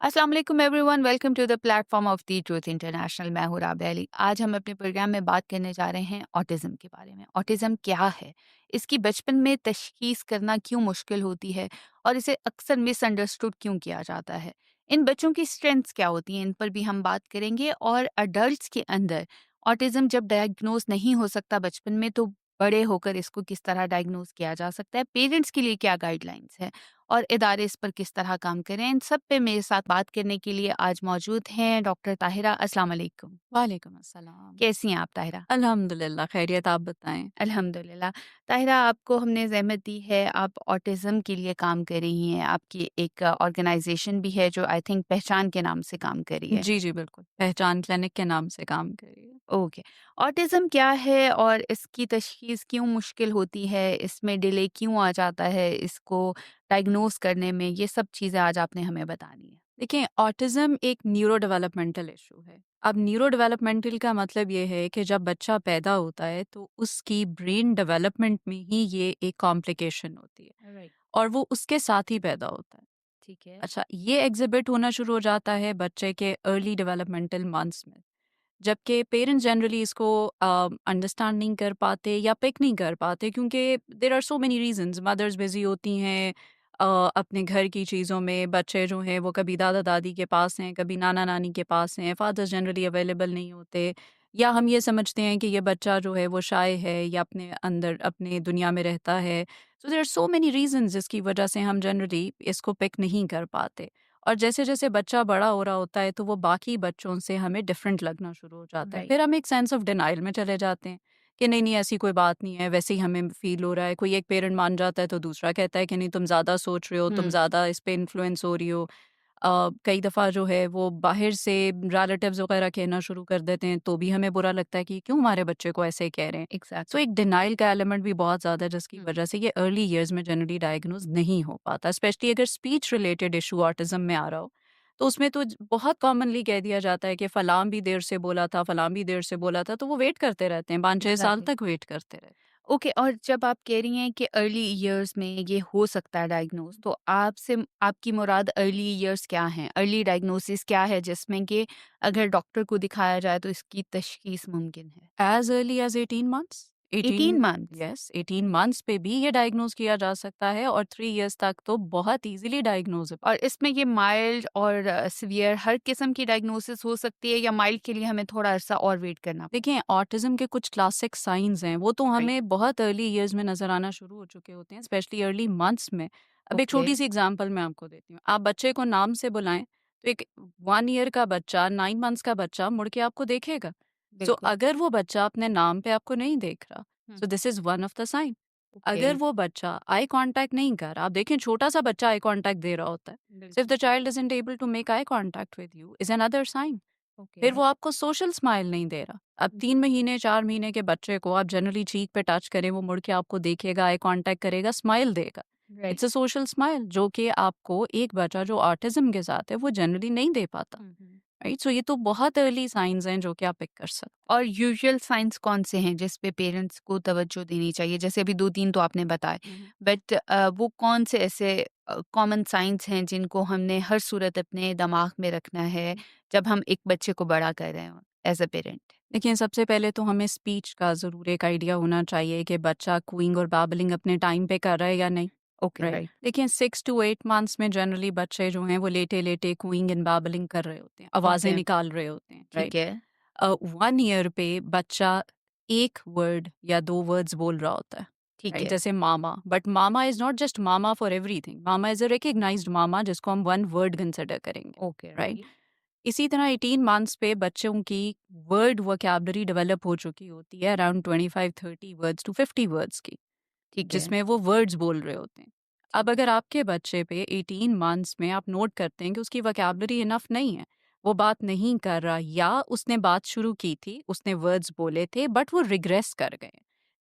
अस्सलाम वालेकुम everyone, welcome to the platform of the truth international. मैं हूं राबिया अली। आज हम अपने प्रोग्राम में बात करने जा रहे हैं ऑटिज्म के बारे में। ऑटिज्म क्या है, इसकी बचपन में तशखीस करना क्यों मुश्किल होती है और इसे अक्सर मिसअंडरस्टूड क्यों किया जाता है, इन बच्चों की स्ट्रेंथ्स क्या होती हैं, इन पर भी हम बात करेंगे। और अडल्ट्स के अंदर ऑटिज्म जब डायग्नोज नहीं हो सकता बचपन में, तो बड़े होकर इसको किस तरह डायग्नोज किया जा सकता है, पेरेंट्स के लिए क्या गाइडलाइंस है और इदारे इस पर किस तरह काम करें। इन सब पे मेरे साथ बात करने के लिए आज मौजूद हैं डॉक्टर ताहिरा। अस्सलाम वालेकुम। वालेकुम अस्सलाम। कैसी हैं आप ताहिरा? अल्हम्दुलिल्लाह खैरियत, आप बताएँ? अल्हम्दुलिल्लाह। ताहिरा, आपको हमने ज़हमत दी है, आप ऑटिज़्म के लिए काम कर रही हैं। आपकी एक ऑर्गेनाइज़ेशन भी है जो आई थिंक पहचान के नाम से काम कर रही है। जी, जी, बिल्कुल। पहचान क्लिनिक के नाम से काम कर रही है। ओके। ऑटिज़्म क्या है और इसकी तशख़ीस क्यों मुश्किल होती है? इसमें डिले क्यों आ जाता है इसको डायग्नोज़ करने में? ये सब चीज़ें आज आपने हमें बतानी है। देखिए, ऑटिज़्म एक न्यूरो डेवलपमेंटल इश्यू है। अब न्यूरो डेवलपमेंटल का मतलब ये है कि जब बच्चा पैदा होता है तो उसकी ब्रेन डेवलपमेंट में ही ये एक कॉम्प्लिकेशन होती है राइट। और वो उसके साथ ही पैदा होता है। ठीक है। अच्छा, ये एग्ज़िबिट होना शुरू हो जाता है बच्चे के अर्ली डेवलपमेंटल मंथ्स में। जबकि पेरेंट्स जनरली इसको अंडरस्टैंड नहीं कर पाते या पिक नहीं कर पाते क्योंकि there are so many reasons. Mothers busy होती हैं अपने घर की चीज़ों में। बच्चे जो हैं वो कभी दादा दादी के पास हैं, कभी नाना नानी के पास हैं। फादर्स जनरली अवेलेबल नहीं होते, या हम ये समझते हैं कि ये बच्चा जो है वो शाय है या अपने अंदर अपने दुनिया में रहता है। So there are so many reasons जिसकी वजह से हम जनरली इसको पिक नहीं कर पाते। और जैसे-जैसे बच्चा बड़ा हो रहा होता है तो वो बाकी बच्चों से हमें डिफरेंट लगना शुरू हो जाता है। राइट। फिर हम एक सेंस ऑफ डिनायल में चले जाते हैं कि नहीं, नहीं ऐसी कोई बात नहीं है, वैसे ही हमें फ़ील हो रहा है। कोई एक पेरेंट मान जाता है तो दूसरा कहता है कि नहीं तुम ज़्यादा सोच रहे हो, तुम हुँ। ज़्यादा इस पे इन्फ्लुएंस हो रही हो। कई दफ़ा जो है वो बाहर से रिलेटिव्स वगैरह कहना शुरू कर देते हैं तो भी हमें बुरा लगता है कि क्यों हमारे बच्चे को ऐसे कह रहे हैं। So exactly. एक डिनायल का एलिमेंट भी बहुत ज़्यादा है जिसकी हुँ। वजह से ये अर्ली ईयर्स में जनरली डायग्नोज नहीं हो पाता, स्पेशली अगर स्पीच रिलेटेड इशू ऑटिज्म में आ रहा हो। तो उसमें तो बहुत कॉमनली कह दिया जाता है कि फलां भी देर से बोला था, फलां भी देर से बोला था, तो वो वेट करते रहते हैं, 5-6 साल एग्ज़ैक्टली। तक वेट करते रहते हैं। ओके। और जब आप कह रही हैं कि अर्ली इयर्स में ये हो सकता है डायग्नोज, तो आपसे आपकी मुराद अर्ली इयर्स क्या हैं? अर्ली डायग्नोसिस क्या है जिसमें कि अगर डॉक्टर को दिखाया जाए तो इसकी तशखीस मुमकिन है? As early as 18 months. 18 18, months? Yes, 18 months पे भी ये डायग्नोज़ किया जा सकता है और 3 इयर्स तक तो बहुत ईज़िली डायग्नोज़ेबल। और इसमें ये माइल्ड और सीवियर हर किस्म की डायग्नोसिस हो सकती है या माइल्ड के लिए हमें थोड़ा अरसा और वेट करना पड़ता देखिए, ऑटिज़्म के कुछ क्लासिक साइन्स हैं, वो तो है? राइट। हमें बहुत अर्ली ईयर्स में नज़र आना शुरू हो चुके होते हैं, स्पेशली अर्ली मंथ्स में। अब एक ओके। छोटी-सी एग्ज़ाम्पल मैं आपको देती हूँ। आप बच्चे को नाम से बुलाएँ, तो एक 1 ईयर का बच्चा, 9 मंथ्स का बच्चा मुड़ के आपको देखेगा। सो बिल्कुल। अगर वो बच्चा अपने नाम पे आपको नहीं देख रहा, हुँ। So this is one of the sign. Okay. अगर वो बच्चा आई कॉन्टैक्ट नहीं कर रहा, आप देखें छोटा-सा बच्चा आई कॉन्टैक्ट दे रहा होता है। सो इफ बिल्कुल। The child isn't able to make eye contact with you is another sign. Okay. फिर वो आपको सोशल स्माइल नहीं दे रहा। अब हुँ। 3 महीने, 4 महीने के बच्चे को आप जनरली चीक पे टच करें, वो मुड़ के आपको देखेगा, आई कॉन्टैक्ट करेगा, स्माइल देगा। Right. It's a social smile जो कि आपको एक बच्चा जो ऑटिज़्म के साथ है, वो जनरली नहीं दे पाता, हुँ, हुँ। राइट? सो ये तो बहुत अर्ली साइन्स हैं जो कि आप पिक कर सकते और यूजुअल साइंस कौन-से हैं जिस पे पेरेंट्स को तवज्जो देनी चाहिए? जैसे अभी 2-3 तो आपने बताए, हैं। बट वो कौन से ऐसे कॉमन साइंस हैं जिनको हमने हर सूरत अपने दिमाग में रखना है जब हम एक बच्चे को बड़ा कर रहे हों एज़ अ पेरेंट? देखिए, सबसे पहले तो हमें स्पीच का ज़रूर एक आइडिया होना चाहिए कि बच्चा कूइंग और बैबलिंग अपने टाइम पे कर रहा है या नहीं, ओके। राइट? राइट। देखिए, 6 टू 8 मंथ्स में जनरली बच्चे जो हैं वो लेटे-लेटे कूइंग एंड बैबलिंग कर रहे होते हैं, आवाज़ें ओके। निकाल रहे होते हैं, ठीक राइट? है। 1 ईयर पे बच्चा 1 वर्ड या 2 वर्ड्स बोल रहा होता है, ठीक राइट? है। जैसे मामा, बट मामा इज़ नॉट जस्ट मामा फॉर एवरीथिंग, मामा इज़ अ रिकॉग्नाइज्ड मामा जिसको हम 1 वर्ड कंसिडर करेंगे, ओके। राइट? राइट। इसी तरह 18 मंथ्स पे बच्चों की वर्ड वोकैब्युलरी डेवलप हो चुकी होती है अराउंड 25-30 वर्ड्स टू 50 वर्ड्स की, ठीक है। जिसमें वो वर्ड्स बोल रहे होते हैं। अब ठीक है। अगर आपके बच्चे पे 18 मंथ्स में आप नोट करते हैं कि उसकी वोकैब्युलरी इनफ नहीं है, वो बात नहीं कर रहा, या उसने बात शुरू की थी, उसने वर्ड्स बोले थे बट वो रिग्रेस कर गए।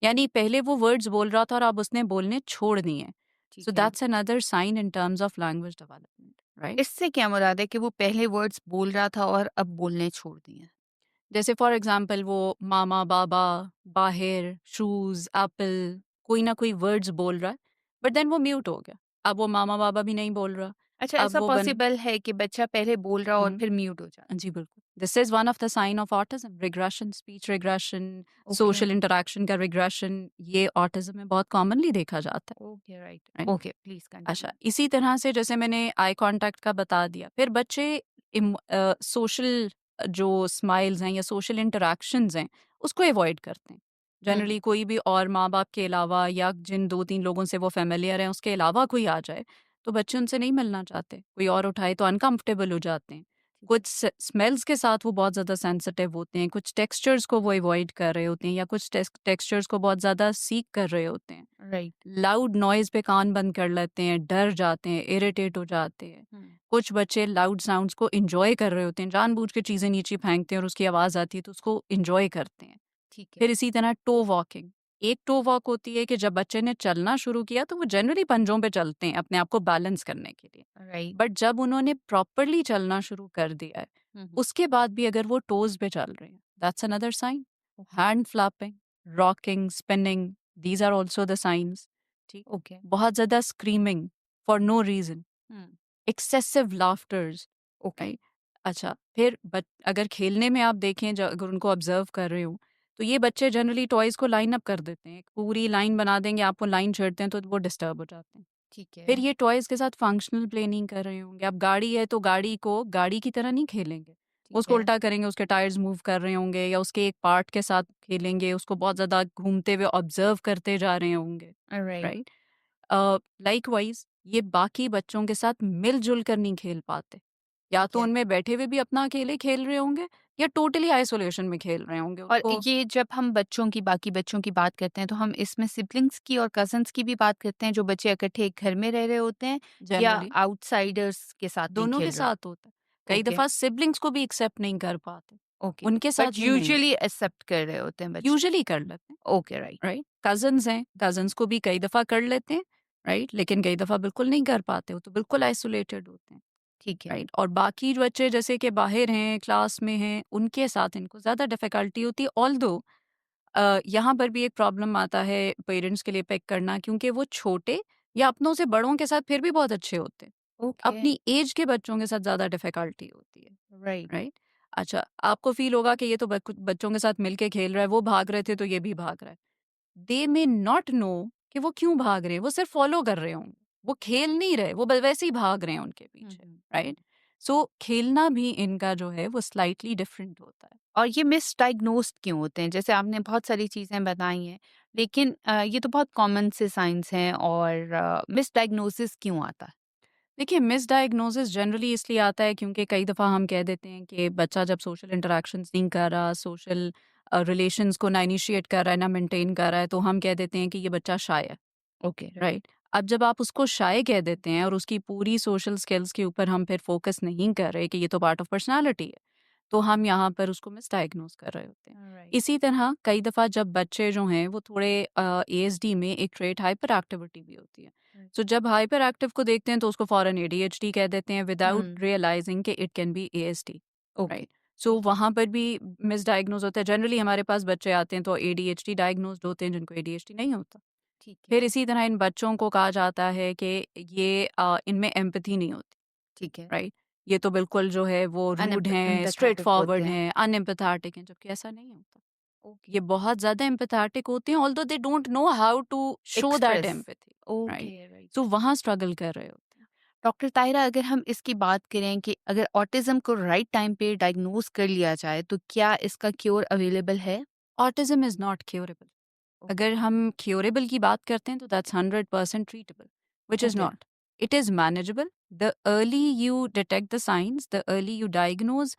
यानी पहले वो वर्ड्स बोल रहा था और अब उसने बोलने छोड़ दिए। सो ठीक है। That's another sign in terms of language development, right? इससे क्या मुराद है कि वो पहले वर्ड्स बोल रहा था और अब बोलने छोड़ दिए? जैसे फॉर एग्जाम्पल वो मामा, बाबा, बाहिर, शूज़, एप्पल, कोई ना कोई वर्ड्स बोल रहा है, बट देन वो म्यूट हो गया। अब वो मामा, बाबा भी नहीं बोल रहा, अच्छा, अब ऐसा वो बन पॉसिबल है कि बच्चा पहले बोल रहा हो और हुँ। फिर म्यूट हो जाता जी, बिल्कुल। This is one of the sign of autism, regression, speech regression, है? ओके, सोशल इंटरैक्शन का रिग्रेशन, ये ऑटिज़्म में बहुत कॉमनली देखा जाता है, okay, right, right? Okay, please अच्छा, कंटिन्यू। इसी तरह से जैसे मैंने आई कॉन्टैक्ट का बता दिया, फिर बच्चे सोशल जो स्माइल्स हैं या सोशल इंटरैक्शंस हैं, उसको अवॉइड करते हैं। हुँ, जनरली कोई भी और माँ-बाप के अलावा या जिन 2-3 लोगों से वो फ़ैमिलियर हैं, उसके अलावा कोई आ जाए, तो बच्चे उनसे नहीं मिलना चाहते। कोई और उठाए तो अनकम्फ़र्टेबल हो जाते हैं। ठीक कुछ है। स्मेल्स के साथ वो बहुत ज़्यादा सेंसिटिव होते हैं, कुछ टेक्सचर्स को वो अवॉइड कर रहे होते हैं या कुछ टेक्सचर्स को बहुत ज़्यादा सीक कर रहे होते हैं। राइट। लाउड नॉइज़ पे कान बंद कर लेते हैं, डर जाते हैं, इरिटेट हो जाते हैं। हुँ, कुछ बच्चे लाउड साउंड्स को एन्जॉय कर रहे होते हैं, जानबूझ के चीज़ें नीचे फेंकते हैं और उसकी आवाज़ आती है तो उसको एन्जॉय करते हैं। ठीक है। फिर इसी तरह टो वॉकिंग, एक टो वॉक होती है कि जब बच्चे ने चलना शुरू किया तो वो जनरली पंजों पे चलते हैं अपने आप को बैलेंस करने के लिए। राइट। बट जब उन्होंने प्रॉपरली चलना शुरू कर दिया है, हुँ, हुँ, उसके बाद भी अगर वो टोज़ पे चल रहे हैं, that's another sign. Okay, hand flapping, rocking, spinning, these are also the signs. ठीक? ओके। बहुत ज़्यादा screaming for no reason, hmm, excessive laughters, okay, right? अच्छा, फिर अगर खेलने में आप देखें अगर उनको ऑब्ज़र्व कर रहे हो, तो ये बच्चे जनरली टॉयज़ को लाइन अप कर देते हैं। एक पूरी लाइन बना देंगे, आपको लाइन छेड़ते हैं तो वो डिस्टर्ब हो जाते हैं। ठीक फिर है, ये टॉयज़ के साथ फंक्शनल प्ले नहीं कर रहे होंगे। अब गाड़ी है तो गाड़ी को गाड़ी की तरह नहीं खेलेंगे। ठीक उसको है। उल्टा करेंगे, उसके टायर्स मूव कर रहे होंगे या उसके एक पार्ट के साथ खेलेंगे, उसको बहुत ज़्यादा घूमते हुए ऑब्ज़र्व करते जा रहे होंगे, राइट, राइट? लाइकवाइज़ ये बाकी बच्चों के साथ मिल-जुल कर नहीं खेल पाते। या ठीक तो है। उनमें बैठे हुए भी अपना अकेले खेल रहे होंगे या टोटली आइसोलेशन में खेल रहे होंगे और उसको ये जब हम बच्चों की बाकी बच्चों की बात करते हैं, तो हम इसमें सिबलिंग्स की और कज़िन्स की भी बात करते हैं, जो बच्चे इकट्ठे एक घर में रह रहे होते हैं या जनरली आउटसाइडर्स के साथ भी दोनों खेल के रहे साथ होता है। हो? कई ओके, दफ़ा सिबलिंग्स को भी एक्सेप्ट नहीं कर पाते। ओके। उनके साथ बट भी नहीं यूजुअली एक्सेप्ट कर रहे होते हैं बच्चे। यूजुअली कर लेते हैं, ओके, राइट, राइट? कज़िन्स हैं, कज़िन्स को भी कई दफ़ा कर लेते हैं, राइट? लेकिन कई दफ़ा बिल्कुल नहीं कर पाते, वो तो बिल्कुल आइसोलेटेड होते हैं, ठीक है। राइट? और बाकी जो बच्चे जैसे कि बाहर हैं, क्लास में हैं, उनके साथ इनको ज़्यादा डिफ़िकल्टी होती है। ऑल्दो यहाँ पर भी एक प्रॉब्लम आता है पेरेंट्स के लिए पिक करना क्योंकि वो छोटे या अपनों से बड़ों के साथ फिर भी बहुत अच्छे होते हैं। ओके, अपनी एज के बच्चों के साथ ज़्यादा डिफ़िकल्टी होती है, राइट, राइट? अच्छा, आपको फ़ील होगा कि ये तो बच्चों के साथ मिलके खेल रहा है, वो भाग रहे थे तो ये भी भाग रहा है। दे मे नॉट नो कि वो क्यों भाग रहे हैं, वो सिर्फ़ फ़ॉलो कर रहे होंगे। वो खेल नहीं रहे, वो ब वैसे ही भाग रहे हैं उनके हुँ, पीछे, हुँ, हुँ। राइट? सो खेलना भी इनका जो है वो स्लाइटली डिफरेंट होता है। और ये मिसडायग्नोस्ड क्यों होते हैं? जैसे आपने बहुत सारी चीज़ें बताई हैं, लेकिन ये तो बहुत कॉमन से साइन्स हैं और मिसडायग्नोसिस क्यों आता है? देखिए, मिसडायग्नोसिस जनरली इसलिए आता है क्योंकि कई दफ़ा हम कह देते हैं कि बच्चा जब सोशल इंटरैक्शंस नहीं कर रहा, सोशल रिलेशंस को ना इनिशिएट कर रहा है, ना मेंटेन कर रहा है, तो हम कह देते हैं कि ये बच्चा शाय है, ओके, राइट, राइट? अब जब आप उसको शाय कह देते हैं और उसकी पूरी सोशल स्किल्स के ऊपर हम फिर फोकस नहीं कर रहे कि ये तो पार्ट ऑफ पर्सनैलिटी है, तो हम यहाँ पर उसको मिसडायग्नोस कर रहे होते हैं। राइट, इसी तरह कई दफ़ा जब बच्चे जो हैं वो थोड़े एएसडी में एक ट्रेट हाइपर एक्टिविटी भी होती है। राइट, सो जब हाइपर एक्टिव को देखते हैं तो उसको फ़ौरन एडीएचडी कह देते हैं विदाउट हुँ, रियलाइजिंग कि it can be ASD, okay, right? So ठीक है, वहाँ पर भी मिसडायग्नोस होता है। जनरली हमारे पास बच्चे आते हैं तो एडीएचडी डायग्नोस्ड होते हैं जिनको एडीएचडी नहीं होता। ठीक फिर है, इसी तरह इन बच्चों को कहा जाता है कि ये इनमें एम्पैथी नहीं होती, ठीक है। राइट? ये तो बिल्कुल जो है वो रूड हैं, स्ट्रेट एम्पैथेटिक होते फॉरवर्ड हैं। हैं, अनएम्पैथेटिक हैं, जबकि ऐसा नहीं होता। ओके, ये बहुत ज़्यादा एम्पैथेटिक होते हैं although they don't know how to show that express, empathy, right? Okay, right. So वहाँ स्ट्रगल कर रहे होते हैं। डॉक्टर ताहिरा, अगर हम इसकी बात करें कि अगर ऑटिज़्म को राइट टाइम पे डायग्नोज़ कर लिया जाए, तो क्या इसका क्योर अवेलेबल है? Autism is not curable. Okay, अगर हम क्यूरेबल की बात करते हैं तो that's 100% treatable, which is okay, not. It is manageable. The early you detect the signs, the early you diagnose,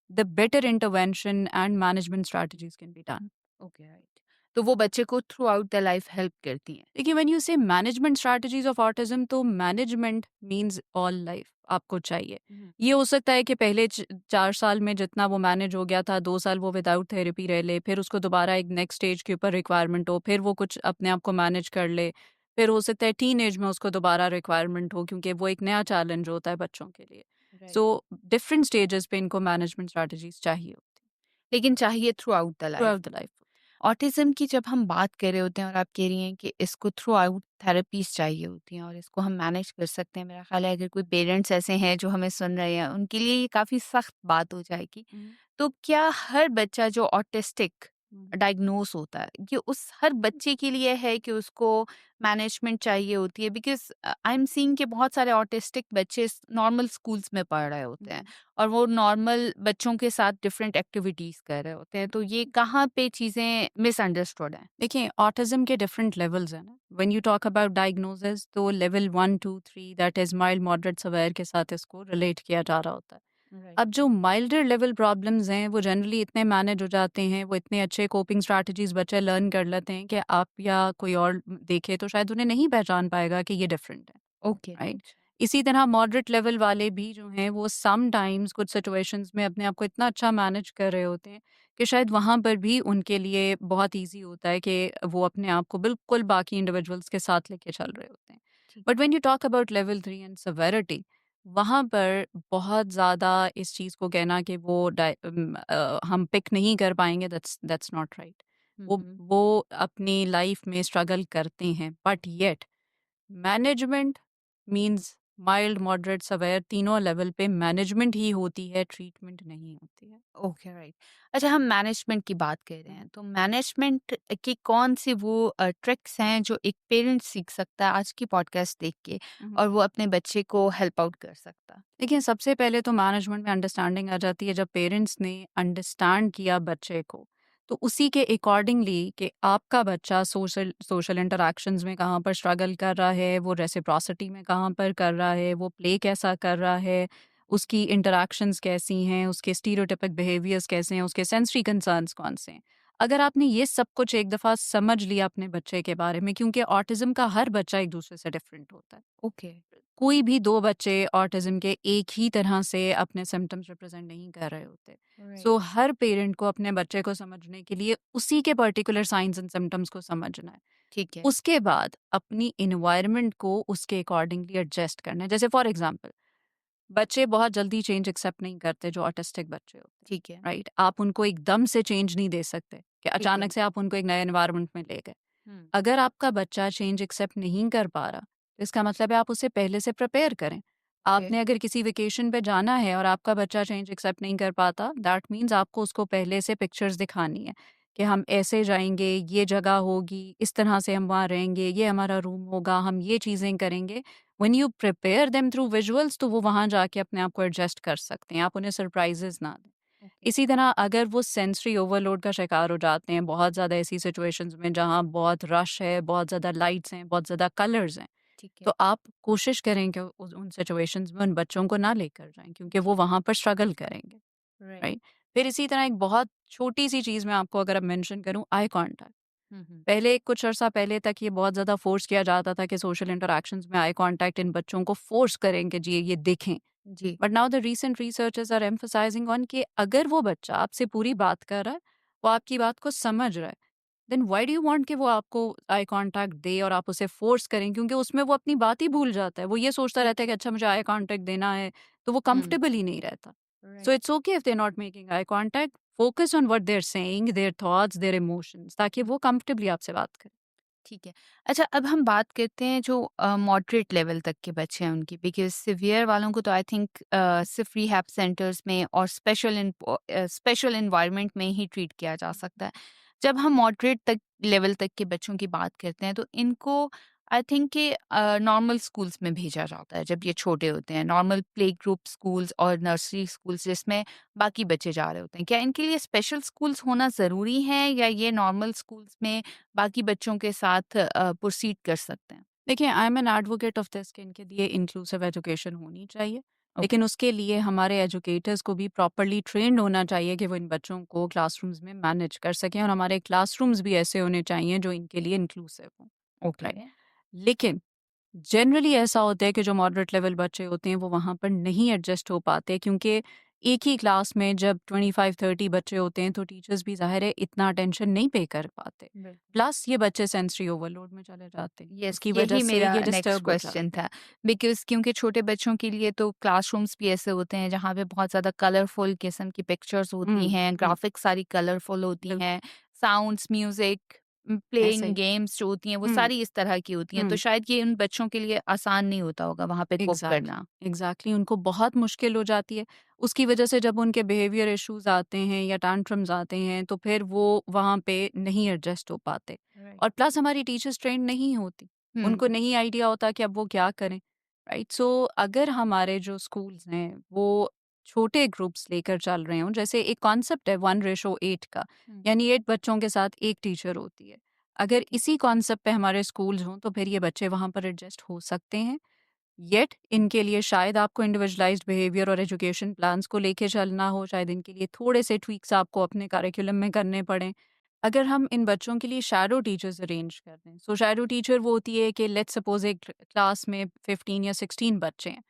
the better intervention and management strategies can be done. Okay, right. तो वो बच्चे को through out the life help करती हैं। देखिए when you से management strategies of autism तो management means all life आपको चाहिए। हुँ, ये हो सकता है कि पहले 4 साल में जितना वो मैनेज हो गया था 2 साल वो विदाउट थेरेपी रह ले, फिर उसको दोबारा एक नेक्स्ट स्टेज के ऊपर रिक्वायरमेंट हो, फिर वो कुछ अपने आप को मैनेज कर ले, फिर हो सकता है टीन एज में उसको दोबारा रिक्वायरमेंट हो क्योंकि वो एक नया चैलेंज होता है बच्चों के लिए। राइट। सो डिफरेंट स्टेजेस पे इनको मैनेजमेंट स्ट्रैटेजीज चाहिए होती लेकिन चाहिए through out the through life. Out the life. Autism की जब हम बात कर रहे होते हैं और आप कह रही हैं कि इसको थ्रू आउट थेरेपीज़ चाहिए होती हैं और इसको हम मैनेज कर सकते हैं। मेरा ख़्याल है अगर कोई पेरेंट्स ऐसे हैं जो हमें सुन रहे हैं, उनके लिए ये काफ़ी सख्त बात हो जाएगी। हुँ, तो क्या हर बच्चा जो ऑटिस्टिक हुँ, डायग्नोस होता है, ये उस हर बच्चे के लिए है कि उसको मैनेजमेंट चाहिए होती है? बिकॉज़ आई एम सीइंग कि बहुत सारे ऑटिस्टिक बच्चे नॉर्मल स्कूल्स में पढ़ रहे होते हैं हुँ। और वो नॉर्मल बच्चों के साथ डिफरेंट एक्टिविटीज़ कर रहे होते हैं। तो ये कहाँ पे चीज़ें मिसअंडरस्टूड हैं? देखिए, ऑटिज़्म के डिफरेंट लेवल्स हैं ना। When you talk about diagnosis तो level 1, 2, 3 that is mild, moderate, severe के साथ इसको रिलेट किया जा रहा होता है। राइट। अब जो माइल्डर लेवल प्रॉब्लम्स हैं, वो जनरली इतने मैनेज हो जाते हैं, वो इतने अच्छे कोपिंग स्ट्रैटेजीज़ बच्चे लर्न कर लेते हैं कि आप या कोई और देखे तो शायद उन्हें नहीं पहचान पाएगा कि ये डिफरेंट है। Okay, right? अच्छा। इसी तरह मॉडरेट लेवल वाले भी जो हैं वो सम टाइम्स कुछ सिचुएशंस में अपने आप को इतना अच्छा मैनेज कर रहे होते हैं कि शायद वहाँ पर भी उनके लिए बहुत ईज़ी होता है कि वो अपने आप को बिल्कुल बाकी इंडिविजुअल्स के साथ लेके चल रहे होते हैं। ठीक बट है। When you talk about level 3 and severity वहाँ पर बहुत ज़्यादा इस चीज़ को कहना कि वो हम पिक नहीं कर पाएँगे दैट्स नॉट राइट। हुँ, वो हुँ। वो अपनी लाइफ में स्ट्रगल करते हैं but yet management means mild, moderate, severe तीनों लेवल पे मैनेजमेंट ही होती है, ट्रीटमेंट नहीं होती है। Okay, right. अच्छा, हम मैनेजमेंट की बात कर रहे हुँ, हैं, तो मैनेजमेंट की कौन-सी वो ट्रिक्स हैं जो एक पेरेंट सीख सकता है आज की पॉडकास्ट देख के हुँ। और वो अपने बच्चे को हेल्प आउट कर सकता है? देखिए, सबसे पहले तो मैनेजमेंट में अंडरस्टैंडिंग आ जाती है जब पेरेंट्स ने अंडरस्टैंड किया बच्चे को, तो उसी के अकॉर्डिंगली कि आपका बच्चा सोशल सोशल इंटरैक्शंस में कहाँ पर स्ट्रगल कर रहा है, वो रेसिप्रोसिटी में कहाँ पर कर रहा है, वो प्ले कैसा कर रहा है, उसकी इंटरैक्शंस कैसी हैं, उसके स्टीरियोटाइपिक बिहेवियर्स कैसे हैं, उसके सेंसरी कंसर्न्स कौन से हैं। अगर आपने ये सब कुछ एक दफ़ा समझ लिया अपने बच्चे के बारे में क्योंकि ऑटिज़्म का हर बच्चा एक दूसरे से डिफरेंट होता है। ओके, कोई भी 2 बच्चे ऑटिज़्म के एक ही तरह से अपने सिम्पटम्स रिप्रेज़ेंट नहीं कर रहे होते। राइट, सो हर पेरेंट को अपने बच्चे को समझने के लिए उसी के पर्टिकुलर साइन्स एंड सिम्पटम्स को समझना है। ठीक है, उसके बाद अपनी एनवायरनमेंट को उसके अकॉर्डिंगली एडजस्ट करना है। जैसे फॉर एग्ज़ाम्पल बच्चे बहुत जल्दी चेंज एक्सेप्ट नहीं करते जो ऑटिस्टिक बच्चे होते हैं, ठीक है, राइट? आप उनको एकदम से चेंज नहीं दे सकते कि ठीक है। अचानक से आप उनको एक नए एनवायरनमेंट में ले गए। हुँ, अगर आपका बच्चा चेंज एक्सेप्ट नहीं कर पा रहा, तो इसका मतलब है आप उसे पहले से प्रिपेयर करें। ओके, आपने अगर किसी वेकेशन पे जाना है और आपका बच्चा चेंज एक्सेप्ट नहीं कर पाता, दैट मीन्स आपको उसको पहले से पिक्चर्स दिखानी है कि हम ऐसे जाएँगे, ये जगह होगी, इस तरह से हम वहाँ रहेंगे, ये हमारा रूम होगा, हम ये चीज़ें करेंगे। When you prepare them through visuals तो वो वहाँ जाके अपने आप को एडजस्ट कर सकते हैं, आप उन्हें सरप्राइज़ेज़ ना दें। ओके, इसी तरह अगर वो सेंसरी ओवरलोड का शिकार हो जाते हैं, बहुत ज़्यादा ऐसी सिचुएशंस में जहाँ बहुत रश है, बहुत ज़्यादा लाइट्स हैं, बहुत ज़्यादा कलर्स हैं, ठीक है, तो आप कोशिश करें कि उन सिचुएशंस में उन बच्चों को ना लेकर जाएँ क्योंकि वो ठीक है, वहाँ पर स्ट्रगल करेंगे, राइट। राइट? फिर इसी तरह एक बहुत छोटी-सी चीज़ मैं आपको अगर अब मेंशन करूँ, आई कॉन्टैक्ट। हुँ, हुँ, पहले कुछ अर्सा पहले तक ये बहुत ज़्यादा फ़ोर्स किया जाता था कि सोशल इंटरैक्शंस में आई कॉन्टैक्ट इन बच्चों को फ़ोर्स करें कि जी ये देखें। जी, but now the recent researchers are emphasizing on कि अगर वो बच्चा आपसे पूरी बात कर रहा है, वो आपकी बात को समझ रहा है, then why do you want कि वो आपको आई कांटेक्ट दे और आप उसे फोर्स करें क्योंकि उसमें वो अपनी बात ही भूल जाता है। वो ये सोचता ठीक रहता है कि है। अच्छा मुझे आई कांटेक्ट देना है, तो वो हुँ, कंफर्टेबल ही नहीं रहता। So right, it's okay if they are not making eye contact, focus on what they are saying, their thoughts, their emotions ताकि वो कंफर्टेबली आपसे बात करें। ठीक है। अच्छा, अब हम बात करते हैं जो मॉडरेट लेवल तक के बच्चे हैं उनकी, बिकॉज़ सीवियर वालों को तो आई थिंक सिर्फ़ रिहैब सेंटर्स में और स्पेशल एनवायरनमेंट में ही ट्रीट किया जा सकता है। जब हम मॉडरेट तक लेवल तक के बच्चों की बात करते हैं तो इनको आई थिंक कि नॉर्मल स्कूल्स में भेजा जाता है जब ये छोटे होते हैं, नॉर्मल प्ले ग्रुप स्कूल्स और नर्सरी स्कूल्स जिसमें बाकी बच्चे जा रहे होते हैं। क्या इनके लिए स्पेशल स्कूल्स होना ज़रूरी है या ये नॉर्मल स्कूल्स में बाकी बच्चों के साथ प्रोसीड कर सकते हैं? देखिए, I am an advocate of this कि इनके लिए इंक्लूसिव एजुकेशन होनी चाहिए। ओके, लेकिन उसके लिए हमारे एजुकेटर्स को भी प्रॉपर्ली ट्रेन्ड होना चाहिए कि वो इन बच्चों को क्लासरूम्स में मैनेज कर सकें और हमारे क्लासरूम्स भी ऐसे होने चाहिए जो इनके लिए इंक्लूसिव हों, ओके, राइट? लेकिन जनरली ऐसा होता है कि जो मॉडरेट लेवल बच्चे होते हैं वो वहाँ पर नहीं एडजस्ट हो पाते क्योंकि एक ही क्लास में जब 25-30 बच्चे होते हैं तो टीचर्स भी ज़ाहिर है इतना अटेंशन नहीं पे कर पाते। बिल्कुल। प्लस ये बच्चे सेंसरी ओवरलोड में चले जाते हैं। यस, उसकी वजह यही से मेरा ये नेक्स्ट डिस्टर्ब हो क्वेश्चन जाते हैं। था। बिकॉज़ क्योंकि छोटे बच्चों के लिए तो क्लासरूम्स भी ऐसे होते हैं जहाँ पे बहुत ज़्यादा कलरफुल किस्म की पिक्चर्स होती हुँ, हैं, हुँ, ग्राफ़िक्स सारी कलरफुल होती बिल्कुल। हैं, साउंड्स, म्यूज़िक, ऐसे प्लेइंग ही। गेम्स जो होती हैं वो हुँ, सारी इस तरह की होती हैं, तो हुँ। शायद ये उन बच्चों के लिए आसान नहीं होता होगा वहाँ पे कोप एग्ज़ैक्टली, करना। एग्ज़ैक्टली उनको बहुत मुश्किल हो जाती है। उसकी वजह से जब उनके बिहेवियर इश्यूज़ आते हैं या टैंट्रम्स आते हैं, तो फिर वो वहाँ पे नहीं एडजस्ट हो पाते। राइट। और प्लस हमारी टीचर्स ट्रेन्ड नहीं होती। हुँ, उनको नहीं आइडिया होता कि अब वो क्या करें, राइट? सो अगर हमारे जो स्कूल्स हैं, वो छोटे ग्रुप्स लेकर चल रहे हों, जैसे एक कॉन्सेप्ट है 1:8 का, हुँ, यानी 8 बच्चों के साथ 1 टीचर होती है। अगर ओके, इसी कॉन्सेप्ट पे हमारे स्कूल्स हों, तो फिर ये बच्चे वहाँ पर एडजस्ट हो सकते हैं। येट इनके लिए शायद आपको इंडिविजुअलाइज्ड बिहेवियर और एजुकेशन प्लान्स को लेके चलना हो, शायद इनके लिए थोड़े से ट्वीक्स आपको अपने करिकुलम में करने पड़ें। अगर हम इन बच्चों के लिए शैडो टीचर्स अरेंज कर दें, सो शैडो टीचर वो होती है कि लेट्स सपोज एक क्लास में 15 या 16 बच्चे हैं,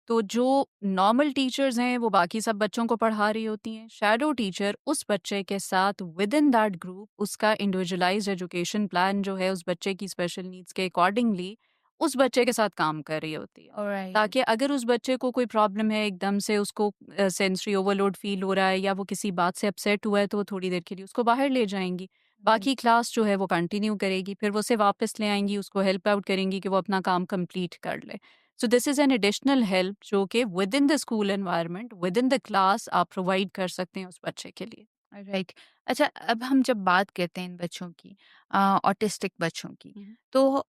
तो जो नॉर्मल टीचर्स हैं वो बाकी सब बच्चों को पढ़ा रही होती हैं। शैडो टीचर उस बच्चे के साथ विद इन दैट ग्रुप उसका इंडिविजुअलाइज्ड एजुकेशन प्लान जो है उस बच्चे की स्पेशल नीड्स के अकॉर्डिंगली उस बच्चे के साथ काम कर रही होती है। ऑलराइट, ताकि अगर उस बच्चे को कोई प्रॉब्लम है, एकदम से उसको सेंसरी ओवरलोड फ़ील हो रहा है या वो किसी बात से अपसेट हुआ है, तो वो थोड़ी देर के लिए उसको बाहर ले जाएँगी। राइट, बाकी क्लास जो है वो कंटिन्यू करेगी, फिर वो उसे वापस ले आएँगी, उसको हेल्प आउट करेंगी कि वो अपना काम कंप्लीट कर ले। सो this is an additional help जो कि with in the school environment, with in the class आप प्रोवाइड कर सकते हैं उस बच्चे के लिए। राइट। अच्छा, अब हम जब बात करते हैं इन बच्चों की, ऑटिस्टिक बच्चों की, हुँ, तो